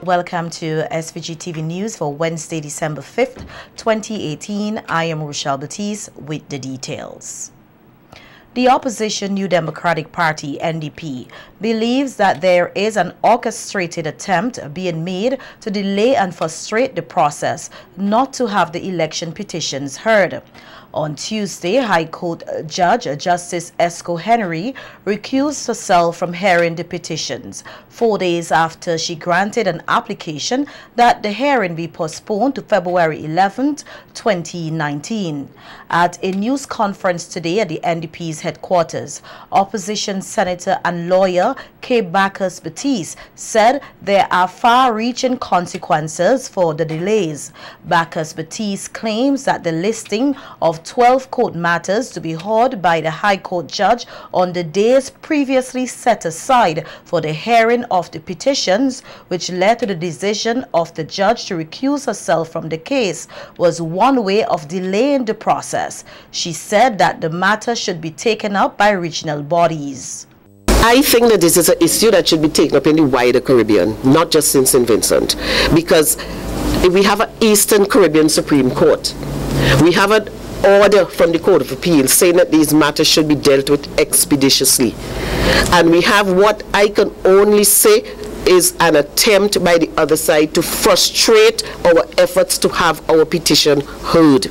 Welcome to SVG-TV News for Wednesday, December 5th, 2018. I am Rochelle Batiste with the details. The opposition New Democratic Party, NDP, believes that there is an orchestrated attempt being made to delay and frustrate the process not to have the election petitions heard. On Tuesday, High Court Judge Justice Esco Henry recused herself from hearing the petitions 4 days after she granted an application that the hearing be postponed to February 11, 2019. At a news conference today at the NDP's headquarters, opposition senator and lawyer K. Bacchus Batiste said there are far-reaching consequences for the delays. Bacchus Batiste claims that the listing of 12 court matters to be heard by the High Court judge on the days previously set aside for the hearing of the petitions, which led to the decision of the judge to recuse herself from the case, was one way of delaying the process. She said that the matter should be taken up by regional bodies. I think that this is an issue that should be taken up in the wider Caribbean, not just in St. Vincent, because we have an Eastern Caribbean Supreme Court. We have an order from the Court of Appeal saying that these matters should be dealt with expeditiously. And we have what I can only say is an attempt by the other side to frustrate our efforts to have our petition heard.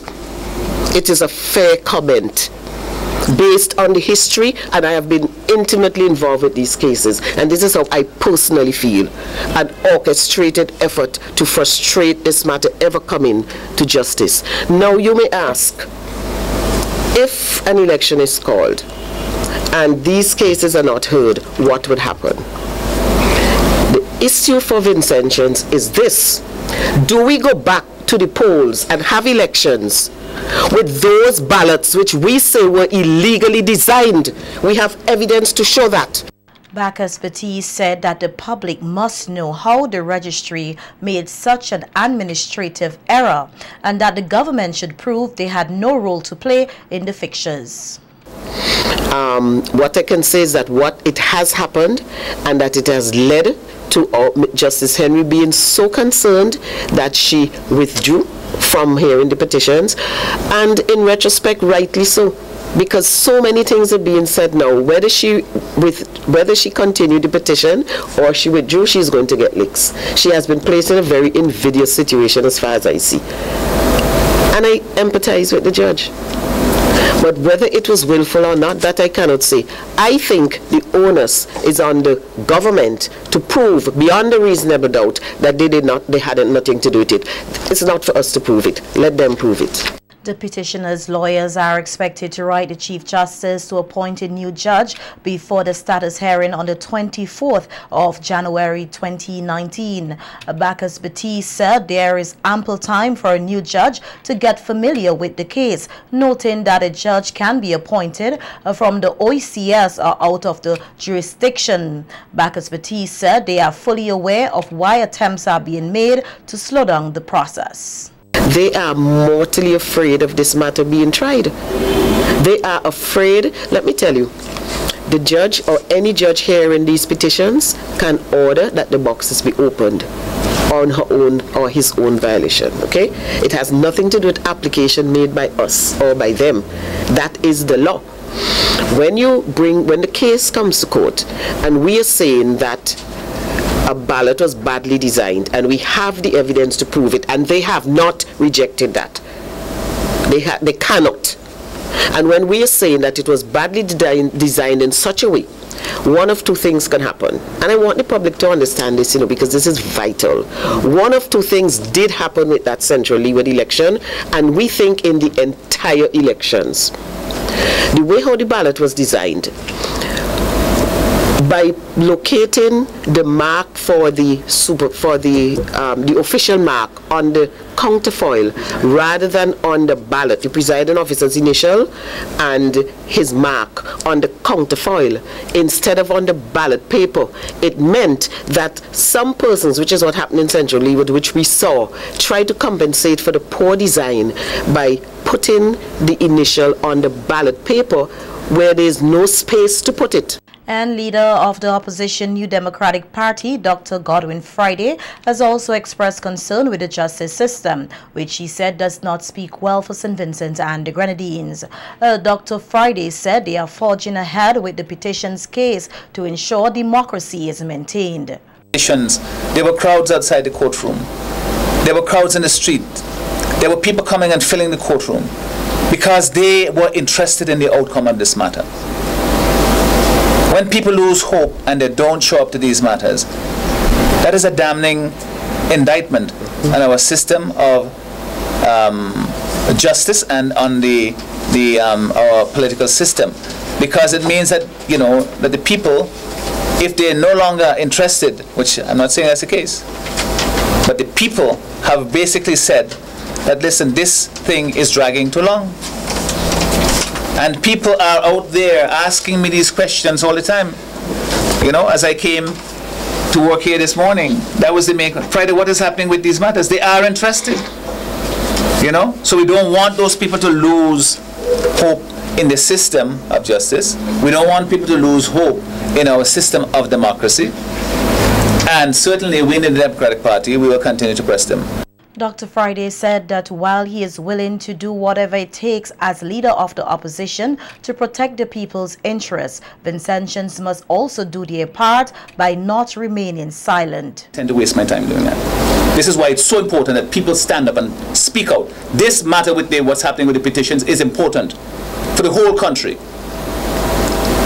It is a fair comment based on the history, and I have been intimately involved with these cases, and this is how I personally feel: an orchestrated effort to frustrate this matter ever coming to justice. Now you may ask, if an election is called and these cases are not heard, what would happen? The issue for Vincentians is this: do we go back to the polls and have elections with those ballots which we say were illegally designed? We have evidence to show that. Bacchus Batiste said that the public must know how the registry made such an administrative error and that the government should prove they had no role to play in the fixtures. What I can say is that it has happened, and that it has led to Justice Henry being so concerned that she withdrew from hearing the petitions, and in retrospect rightly so, because so many things are being said now. Whether she continued the petition or she withdrew, she's going to get licks. She has been placed in a very invidious situation as far as I see, and I empathize with the judge. But whether it was willful or not, that I cannot say. I think the onus is on the government to prove beyond a reasonable doubt that they had nothing to do with it. It's not for us to prove it. Let them prove it. The petitioners' lawyers are expected to write the Chief Justice to appoint a new judge before the status hearing on the 24th of January 2019. Bacchus Batiste said there is ample time for a new judge to get familiar with the case, noting that a judge can be appointed from the OECS or out of the jurisdiction. Bacchus Batiste said they are fully aware of why attempts are being made to slow down the process. They are mortally afraid of this matter being tried. They are afraid. Let me tell you, the judge or any judge hearing these petitions can order that the boxes be opened on her own or his own violation. Okay? It has nothing to do with application made by us or by them. That is the law. When the case comes to court and we are saying that a ballot was badly designed, and we have the evidence to prove it, and they have not rejected that. They cannot. And when we are saying that it was badly designed in such a way, one of two things can happen. And I want the public to understand this, because this is vital. One of two things did happen with that Central Leeward election, and we think in the entire elections. The way how the ballot was designed, by locating the mark for the official mark on the counterfoil rather than on the ballot, the presiding officer's initial and his mark on the counterfoil instead of on the ballot paper, it meant that some persons, which is what happened in Central Leeward, which we saw, tried to compensate for the poor design by putting the initial on the ballot paper where there is no space to put it. And leader of the opposition New Democratic Party, Dr. Godwin Friday, has also expressed concern with the justice system, which he said does not speak well for St. Vincent and the Grenadines. Dr. Friday said they are forging ahead with the petitions case to ensure democracy is maintained. There were crowds outside the courtroom. There were crowds in the street. There were people coming and filling the courtroom because they were interested in the outcome of this matter. When people lose hope and they don't show up to these matters, that is a damning indictment on our system of justice and on our political system, because it means that, you know, that the people, if they're no longer interested, which I'm not saying that's the case, but the people have basically said that, listen, this thing is dragging too long. And people are out there asking me these questions all the time. You know, as I came to work here this morning, that was the main Friday, what is happening with these matters? They are interested. You know, so we don't want those people to lose hope in the system of justice. We don't want people to lose hope in our system of democracy. And certainly we in the Democratic Party, we will continue to press them. Dr. Friday said that while he is willing to do whatever it takes as leader of the opposition to protect the people's interests, Vincentians must also do their part by not remaining silent. I tend to waste my time doing that. This is why it's so important that people stand up and speak out. This matter with what's happening with the petitions is important for the whole country.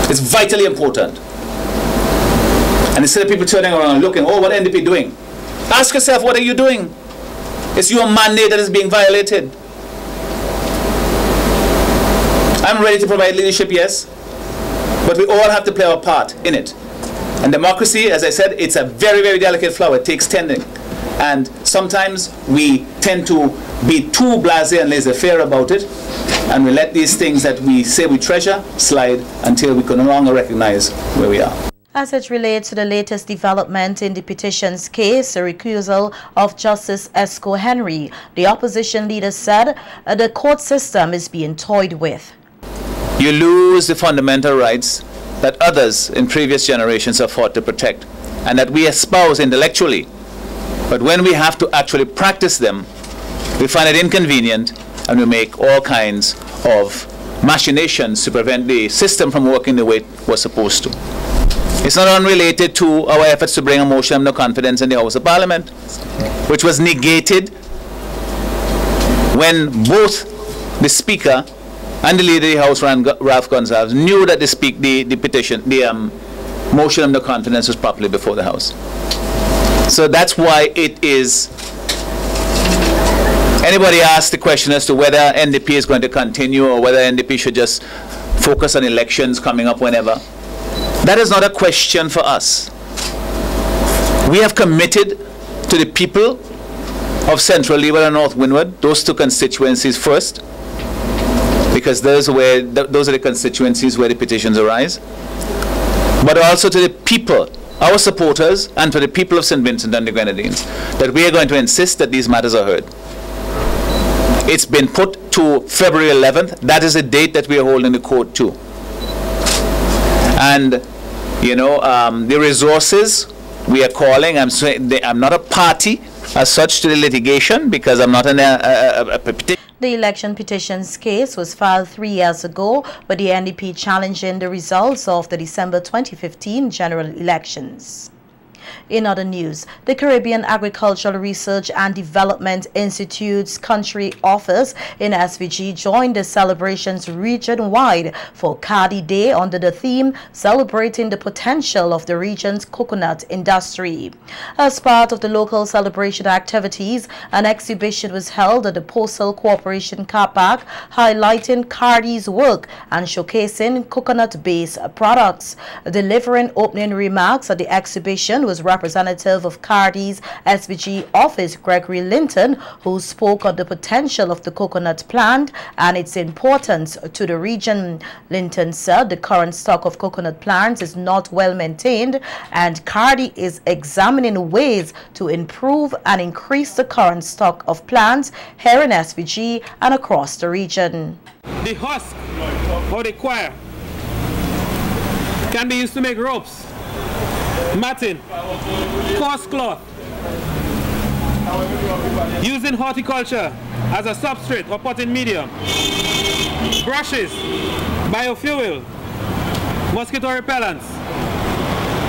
It's vitally important. And instead of people turning around and looking, oh, what NDP doing? Ask yourself, what are you doing? It's your mandate that is being violated. I'm ready to provide leadership, yes, but we all have to play our part in it. And democracy, as I said, it's a very, very delicate flower. It takes tending. And sometimes we tend to be too blasé and laissez-faire about it, and we let these things that we say we treasure slide until we can no longer recognize where we are. As it relates to the latest development in the petitions case, the recusal of Justice Esco Henry, the opposition leader said the court system is being toyed with. You lose the fundamental rights that others in previous generations have fought to protect and that we espouse intellectually. But when we have to actually practice them, we find it inconvenient and we make all kinds of machinations to prevent the system from working the way it was supposed to. It's not unrelated to our efforts to bring a motion of no confidence in the House of Parliament, which was negated when both the Speaker and the Leader of the House, Ralph Gonsalves, knew that the motion of no confidence was properly before the House. So that's why it is. Anybody asked the question as to whether NDP is going to continue or whether NDP should just focus on elections coming up whenever. That is not a question for us. We have committed to the people of Central Leeward and North Windward, those two constituencies first, because those are the constituencies where the petitions arise, but also to the people, our supporters, and to the people of St. Vincent and the Grenadines, that we are going to insist that these matters are heard. It's been put to February 11th. That is a date that we are holding the court to. And, you know, the resources we are calling, I'm not a party as such to the litigation because I'm not a petition. The election petitions case was filed 3 years ago, but the NDP challenging the results of the December 2015 general elections. In other news, the Caribbean Agricultural Research and Development Institute's country office in SVG joined the celebrations region-wide for Cardi Day under the theme Celebrating the Potential of the Region's Coconut Industry. As part of the local celebration activities, an exhibition was held at the Postal Corporation car park highlighting Cardi's work and showcasing coconut-based products. Delivering opening remarks at the exhibition was representative of Cardi's SVG office, Gregory Linton, who spoke on the potential of the coconut plant and its importance to the region. Linton said the current stock of coconut plants is not well maintained and Cardi is examining ways to improve and increase the current stock of plants here in SVG and across the region. The husk or the coir can be used to make ropes, matting, coarse cloth, used in horticulture as a substrate or potting medium, brushes, biofuel, mosquito repellents,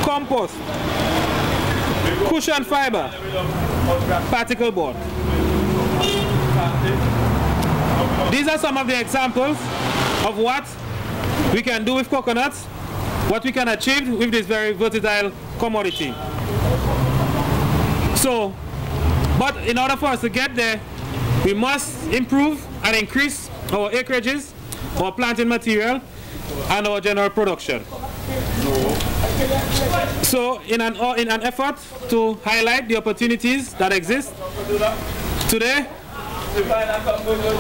compost, cushion fiber, particle board. These are some of the examples of what we can do with coconuts, what we can achieve with this very versatile commodity. So, but in order for us to get there, we must improve and increase our acreages, our planting material, and our general production. So, in an effort to highlight the opportunities that exist today,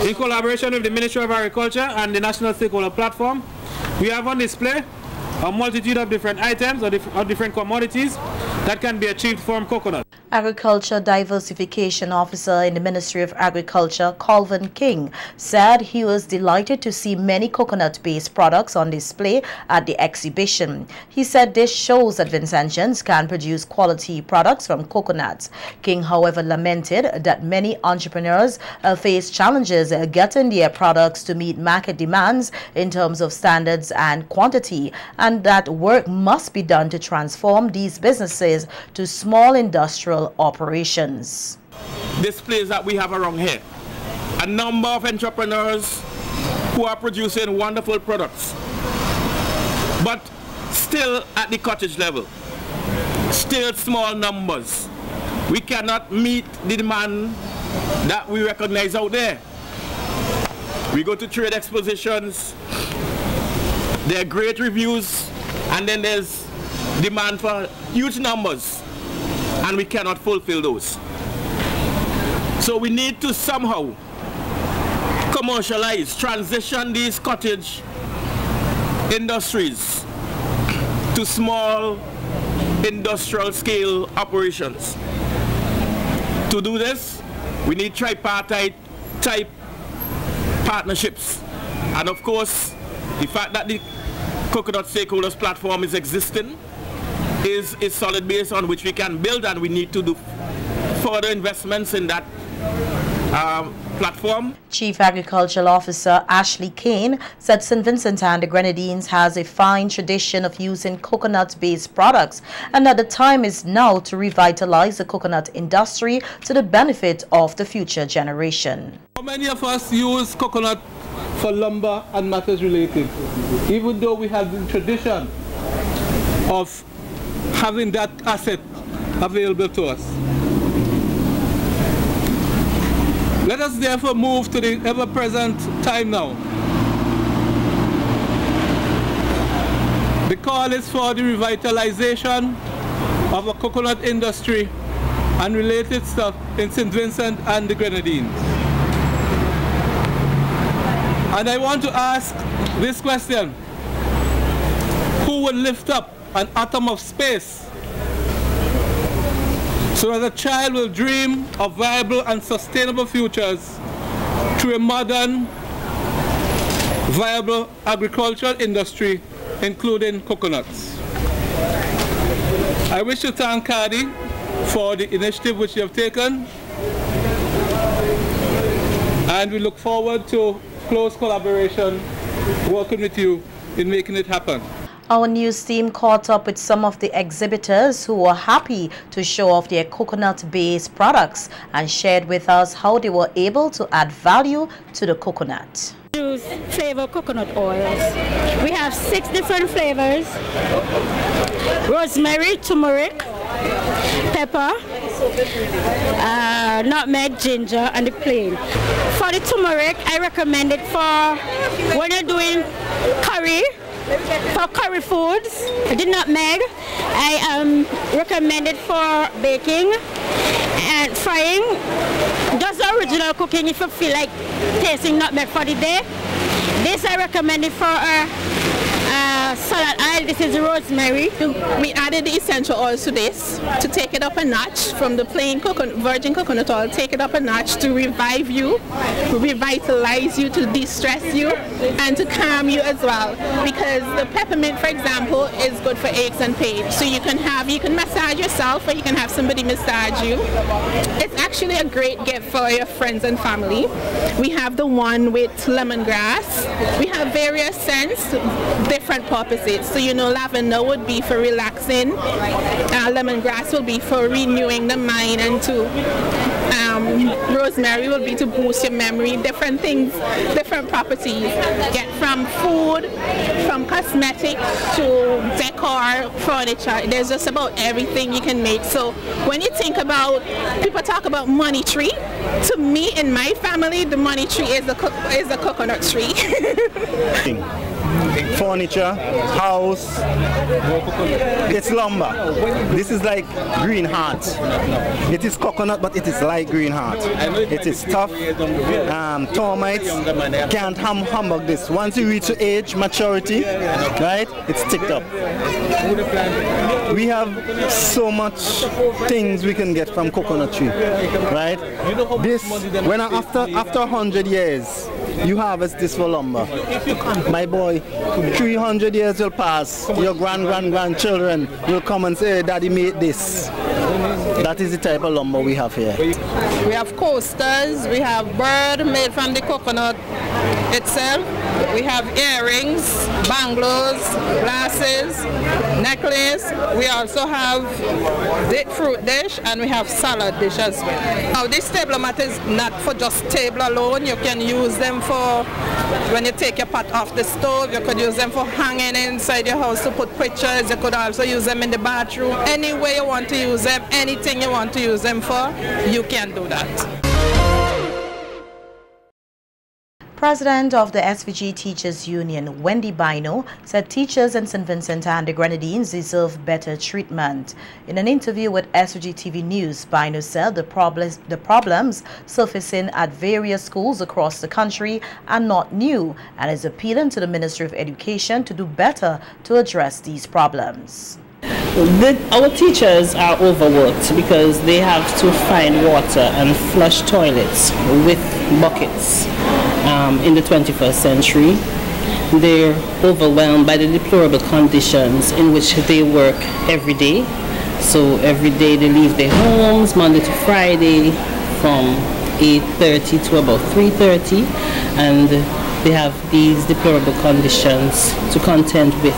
in collaboration with the Ministry of Agriculture and the National Stakeholder Platform, we have on display a multitude of different items or different commodities that can be achieved from coconut. Agriculture Diversification Officer in the Ministry of Agriculture, Colville King, said he was delighted to see many coconut-based products on display at the exhibition. He said this shows that Vincentians can produce quality products from coconuts. King, however, lamented that many entrepreneurs face challenges getting their products to meet market demands in terms of standards and quantity, and that work must be done to transform these businesses to small industrial operations. Displays that we have around here, a number of entrepreneurs who are producing wonderful products, but still at the cottage level, still small numbers. We cannot meet the demand that we recognize out there. We go to trade expositions, there are great reviews, and then there's demand for huge numbers, and we cannot fulfill those. So we need to somehow commercialize, transition these cottage industries to small industrial scale operations. To do this, we need tripartite type partnerships. And of course, the fact that the Coconut Stakeholders Platform is existing is a solid base on which we can build, and we need to do further investments in that platform. Chief Agricultural Officer Ashley Kane said St. Vincent and the Grenadines has a fine tradition of using coconut-based products, and that the time is now to revitalize the coconut industry to the benefit of the future generation. How many of us use coconut for lumber and matters related, even though we have the tradition of having that asset available to us? Let us therefore move to the ever-present time now. The call is for the revitalization of a coconut industry and related stuff in St. Vincent and the Grenadines. And I want to ask this question: who would lift up an atom of space so that a child will dream of viable and sustainable futures through a modern, viable agricultural industry, including coconuts? I wish to thank Cardi for the initiative which you have taken, and we look forward to close collaboration working with you in making it happen. Our news team caught up with some of the exhibitors who were happy to show off their coconut-based products and shared with us how they were able to add value to the coconut. Use flavor coconut oils. We have 6 different flavors: rosemary, turmeric, pepper, nutmeg, ginger, and the plain. For the turmeric, I recommend it for when you're doing curry. For curry foods, the nutmeg, I recommend it for baking and frying. Just the original cooking if you feel like tasting nutmeg for the day. This I recommend it for salad oil. This is rosemary. We added the essential oils to this to take it up a notch from the plain virgin coconut oil. Take it up a notch to revive you, revitalize you, to de-stress you, and to calm you as well. Because the peppermint, for example, is good for aches and pains. So you can massage yourself, or you can have somebody massage you. It's actually a great gift for your friends and family. We have the one with lemongrass. We have various scents, different purposes. So you know, lavender would be for relaxing, lemongrass will be for renewing the mind, and rosemary will be to boost your memory. Different things, different properties. Get from food, from cosmetics to decor, furniture. There's just about everything you can make. So when you think about, people talk about money tree. To me, in my family, the money tree is a coconut tree. Furniture, house, it's lumber. This is like green heart. It is coconut, but it is like green heart. It is tough. Termites can't humbug this. Once you reach age, maturity, right, it's ticked up. We have so much things we can get from coconut tree, right? This, when after 100 years, you harvest this for lumber. My boy, 300 years will pass. Your grandchildren will come and say, Daddy made this. That is the type of lumber we have here. We have coasters, we have bird made from the coconut itself. We have earrings, bangles, glasses, necklace. We also have fruit dish, and we have salad dish as well. Now this table mat is not for just table alone. You can use them for when you take your pot off the stove. You could use them for hanging inside your house to put pictures. You could also use them in the bathroom. Any way you want to use them, anything you want to use them for, you can do that. President of the SVG Teachers Union, Wendy Bino, said teachers in St. Vincent and the Grenadines deserve better treatment. In an interview with SVG-TV News, Bino said the problems surfacing at various schools across the country are not new and is appealing to the Ministry of Education to do better to address these problems. Our teachers are overworked because they have to find water and flush toilets with buckets in the 21st century. They're overwhelmed by the deplorable conditions in which they work every day. So every day they leave their homes Monday to Friday from 8:30 to about 3:30, and they have these deplorable conditions to contend with.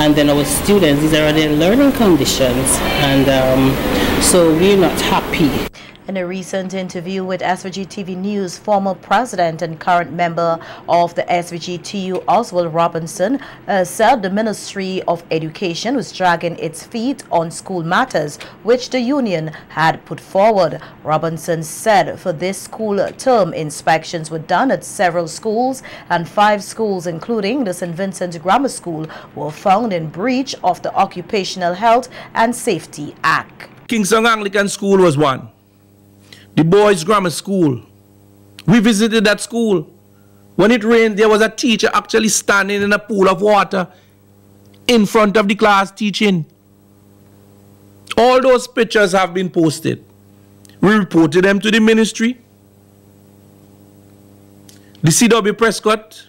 And then our students, these are their learning conditions, and so we're not happy. In a recent interview with SVG-TV News, former president and current member of the SVG-TU, Oswald Robinson, said the Ministry of Education was dragging its feet on school matters, which the union had put forward. Robinson said for this school term, inspections were done at several schools, and 5 schools, including the St. Vincent Grammar School, were found in breach of the Occupational Health and Safety Act. Kingston Anglican School was one. The boys' grammar school. We visited that school. When it rained, there was a teacher actually standing in a pool of water in front of the class teaching. All those pictures have been posted. We reported them to the ministry. The CW Prescott,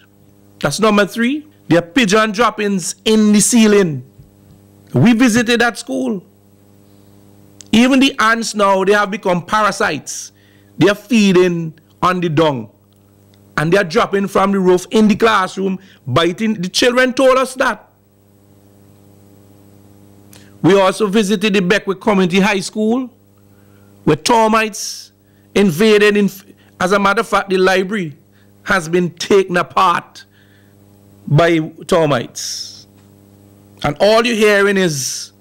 that's number 3. There are pigeon droppings in the ceiling. We visited that school. Even the ants now, they have become parasites. They are feeding on the dung. And they are dropping from the roof in the classroom, biting. The children told us that. We also visited the Beckwith Community High School, where termites invaded. As a matter of fact, the library has been taken apart by termites. And all you're hearing is,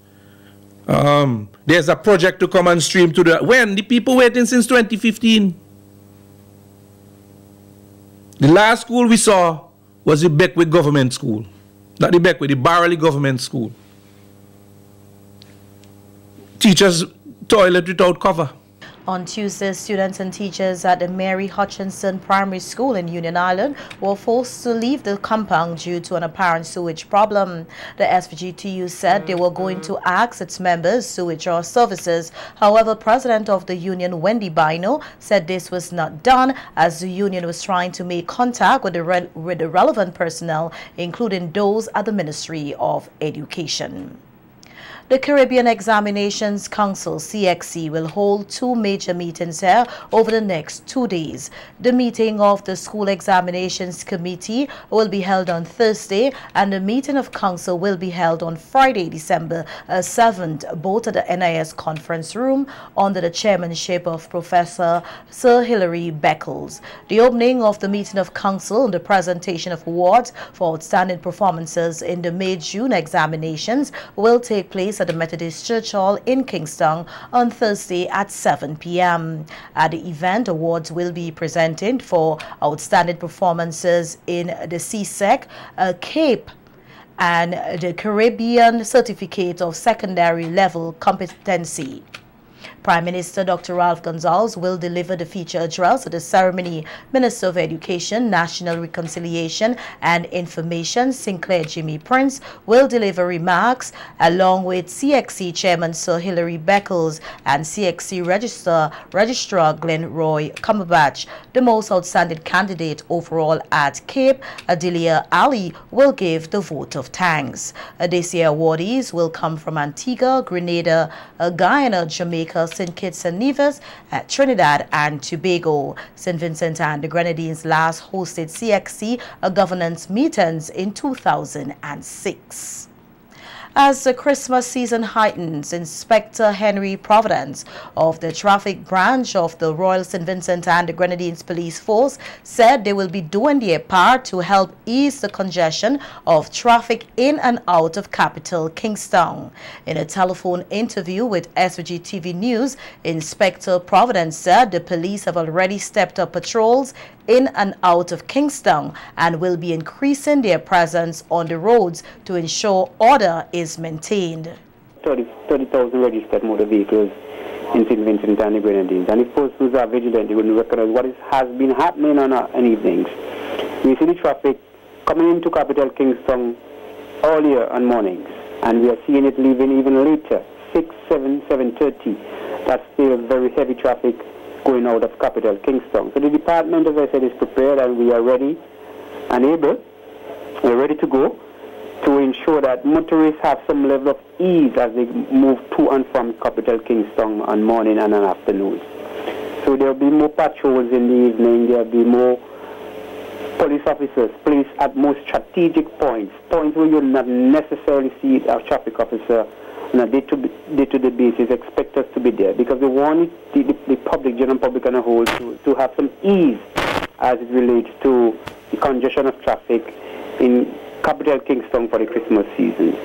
there's a project to come and stream to the... When? The people waiting since 2015. The last school we saw was the Beckwith Government School. Not the Beckwith, the Barley Government School. Teachers' toilet without cover. On Tuesday, students and teachers at the Mary Hutchinson Primary School in Union Island were forced to leave the compound due to an apparent sewage problem. The SVGTU said they were going to ask its members to withdraw services. However, President of the union, Wendy Bino, said this was not done as the union was trying to make contact with the relevant personnel, including those at the Ministry of Education. The Caribbean Examinations Council, CXC, will hold two major meetings here over the next 2 days. The meeting of the School Examinations Committee will be held on Thursday, and the meeting of Council will be held on Friday, December 7th, both at the NIS Conference Room under the chairmanship of Professor Sir Hilary Beckles. The opening of the meeting of Council and the presentation of awards for outstanding performances in the May-June examinations will take place at the Methodist Church Hall in Kingston on Thursday at 7 p.m. At the event, awards will be presented for outstanding performances in the CSEC, CAPE, and the Caribbean Certificate of Secondary Level Competency. Prime Minister Dr. Ralph Gonsalves will deliver the feature address at the ceremony. Minister of Education, National Reconciliation and Information, Sinclair Jimmy Prince, will deliver remarks along with CXC Chairman Sir Hilary Beckles and CXC Registrar Glenn Roy Cumberbatch. The most outstanding candidate overall at Cape, Adelia Ali, will give the vote of thanks. This year awardees will come from Antigua, Grenada, Guyana, Jamaica, St. Kitts and Nevis, Trinidad and Tobago. St. Vincent and the Grenadines last hosted CXC governance meetings in 2006. As the Christmas season heightens, Inspector Henry Providence of the Traffic Branch of the Royal St. Vincent and the Grenadines Police Force said they will be doing their part to help ease the congestion of traffic in and out of capital Kingston. In a telephone interview with SVG-TV News, Inspector Providence said the police have already stepped up patrols in and out of Kingston and will be increasing their presence on the roads to ensure order is maintained. 30,000 registered motor vehicles in St. Vincent and the Grenadines, and if persons are vigilant, they will recognize what has been happening on evenings. We see the traffic coming into capital Kingston earlier on mornings, and we are seeing it leaving even later, 6, 7, 7:30. That's still very heavy traffic going out of capital Kingston. So the department, as I said, is prepared, and we are ready and able, we're ready to go to ensure that motorists have some level of ease as they move to and from capital Kingston on morning and on afternoons. So there will be more patrols in the evening, there will be more police officers placed at more strategic points where you will not necessarily see a traffic officer on a day-to-day basis. Expect us to be there because we want the public, general public on a whole, to have some ease as it relates to the congestion of traffic in capital Kingston for the Christmas season.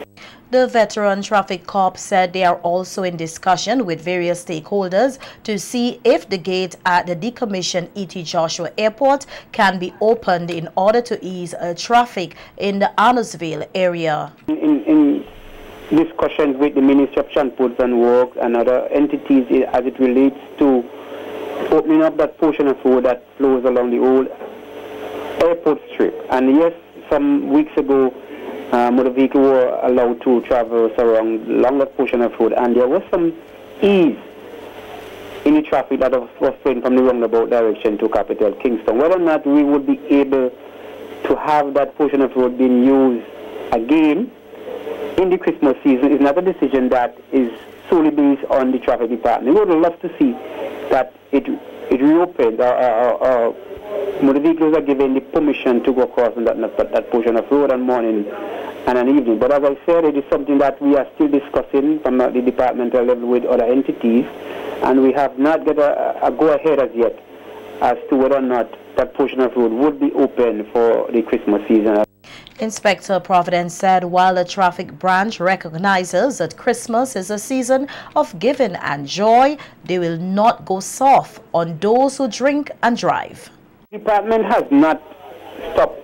The Veteran Traffic Corps said they are also in discussion with various stakeholders to see if the gate at the decommissioned E.T. Joshua Airport can be opened in order to ease traffic in the Arnorsville area. In discussions with the Ministry of Transport and Works and other entities as it relates to opening up that portion of road that flows along the old airport strip. And yes, some weeks ago, motor vehicles were allowed to traverse around longer portion of road, and there was some ease in the traffic that was flowing from the roundabout direction to capital Kingston. Whether or not we would be able to have that portion of road being used again in the Christmas season is not a decision that is solely based on the traffic department. We would love to see that it reopens. Motor vehicles are given the permission to go across on that portion of road on morning and an evening. But as I said, it is something that we are still discussing from the departmental level with other entities, and we have not got a go-ahead as yet as to whether or not that portion of road would be open for the Christmas season. Inspector Providence said while the traffic branch recognizes that Christmas is a season of giving and joy, they will not go soft on those who drink and drive. The department has not stopped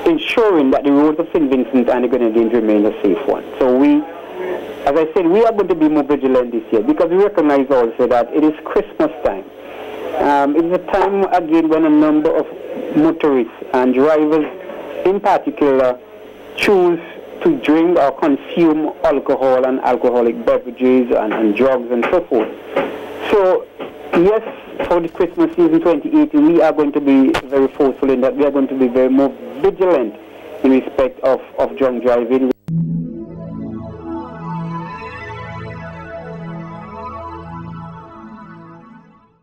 ensuring that the roads of St. Vincent and the Grenadines remain a safe one. So we as I said, we are going to be more vigilant this year because we recognize also that it is Christmas time. It is a time, again, when a number of motorists and drivers in particular choose to drink or consume alcohol and alcoholic beverages and drugs and so forth. So, yes, for the Christmas season 2018, we are going to be very forceful in that we are going to be very more vigilant in respect of drunk driving.